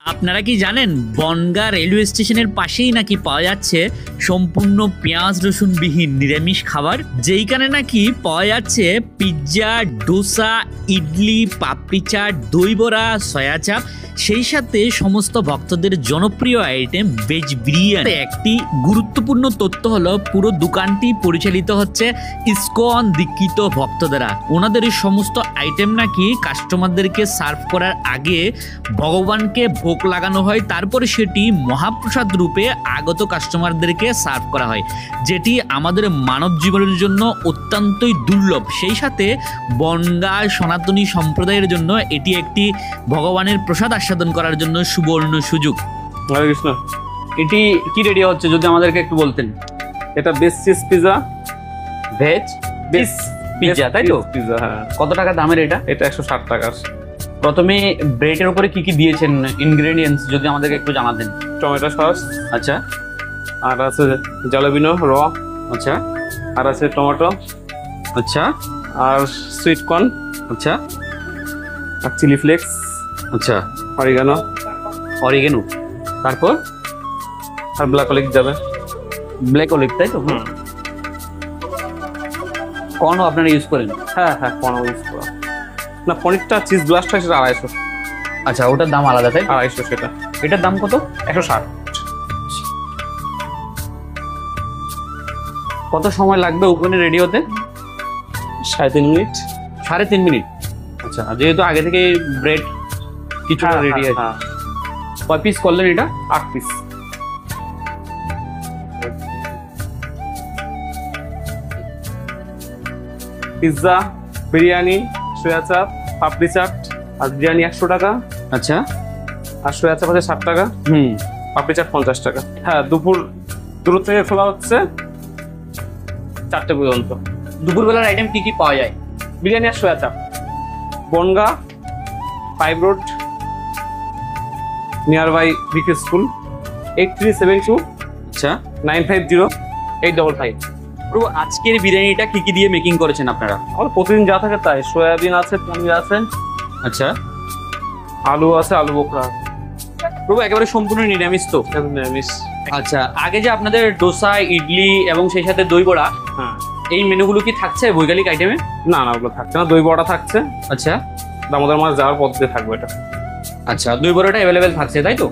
আপনারা কি জানেন বনগাঁ রেলওয়ে স্টেশনের পাশেই নাকি পাওয়া যাচ্ছে সম্পূর্ণ পেঁয়াজ রসুন বিহীন নিরামিষ খাবার, যেইখানে নাকি পাওয়া যাচ্ছে পিৎজা, ডোসা, ইডলি, পাপড়ি চাট, দই বড়া, সয়া চাপ, সেই সাথে সমস্ত ভক্তদের জনপ্রিয় আইটেম ভেজ বিরিয়ানি। একটি গুরুত্বপূর্ণ তথ্য হলো পুরো দোকানটি পরিচালিত হচ্ছে ইসকন দীক্ষিত ভক্ত দ্বারা। ওনাদের এই সমস্ত আইটেম নাকি কাস্টমারদেরকে সার্ভ করার আগে ভগবানকে ভোগ লাগানো হয়, তারপরে সেটি মহাপ্রসাদ রূপে আগত কাস্টমারদেরকে সার্ভ করা হয়, যেটি আমাদের মানব জীবনের জন্য অত্যন্তই দুর্লভ। সেই সাথে বনগাঁ সনাতনী সম্প্রদায়ের জন্য এটি একটি ভগবানের প্রসাদ আস্বাদন করার জন্য সুবর্ণ সুযোগ। হরে কৃষ্ণ। এটি কি রেডি হচ্ছে যদি আমাদেরকে একটু বলতেন? এটা base cheese pizza, veg base pizza, তাই তো? পিজা, হ্যাঁ। কত টাকা দামের এটা? এটা 160 টাকার। প্রথমে ব্রেডের উপরে কি কি দিয়েছেন ইনগ্রেডিয়েন্টস যদি আমাদেরকে একটু জানাতেন? টমেটো সস, আচ্ছা আর আছে জালাবিনো র, আচ্ছা আর আছে টমেটো, আচ্ছা আর সুইট কর্ন, আচ্ছা আর চিলি ফ্লেক্স, আচ্ছা অরিগানো, অরিগেনো, তারপর আর ব্ল্যাক অলিভ যাবে। ব্ল্যাক অলিভ, তাই তো? কর্নও আপনারা ইউজ করেন? হ্যাঁ হ্যাঁ, পনির ইউজ করা না, পনিরটা চিজ ব্লাস্ট হয় সেটা 250। আচ্ছা, ওটার দাম আলাদা, তাই? 250 সেটা। এটার দাম কত? 160। কত সময় লাগবে ওখানে রেডি হতে? 3.5 মিনিট। 3.5 মিনিট। আচ্ছা, যেহেতু আগে থেকে ব্রেড কিছুটা রেডি আছে। কয় পিস করলেন এটা? 8 পিস। পিৎজা, বিরিয়ানি, সোয়া চাপ, পাপড়ি চাট, আর বিরিয়ানি 100 টাকা, আচ্ছা, আর সোয়া চাপ আছে 60 টাকা, পাপড়ি চাট 50 টাকা। হ্যাঁ, দুপুর থেকে খোলা হচ্ছে 4টে পর্যন্ত। দুপুরবেলার আইটেম কি কি পাওয়া যায়? বিরিয়ানি আর soya chaap. Bongaon 5 road, near by BK school, 8372 আচ্ছা 950-855। প্রভু, আজকের বিরিয়ানিটা কি কি দিয়ে মেকিং করেছেন আপনারা? আমার প্রতিদিন যা থাকে তাই। সয়াবিন আছে, পনির আছে, আচ্ছা, আলু আছে, আলু বোখরা। প্রভু একেবারে সম্পূর্ণ নিরামিষ তো? নিরামিষ। আচ্ছা, আগে যে আপনাদের ডোসা, ইডলি এবং সেই সাথে দই বড়া, হ্যাঁ, এই মেনুগুলো কি থাকছে বৈকালিক আইটেমে? না না, ওগুলো থাকছে না। দই বড়া থাকছে, আচ্ছা, দামোদর মাছ যাওয়ার পদ্ধতি থাকবে এটা। আচ্ছা, দই বড়াটা অ্যাভেলেবেল থাকছে, তাই তো?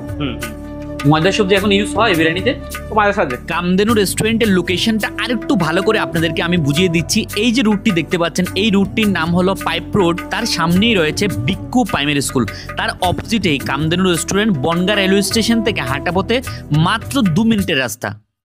ময়দার সবজি এখন ইউজ হয় বিরিয়ানিতে? তো মাঝে সাথে কামধেনু রেস্টুরেন্টের লোকেশনটা আরেকটু ভালো করে আপনাদেরকে আমি বুঝিয়ে দিচ্ছি। এই যে রুটটি দেখতে পাচ্ছেন, এই রুটটির নাম হলো পাইপ রোড। তার সামনেই রয়েছে বিক্কু প্রাইমারি স্কুল, তার অপোজিটেই Kamdhenu restaurant. Bongaon railway station থেকে হাঁটা পথে মাত্র 2 মিনিটের রাস্তা।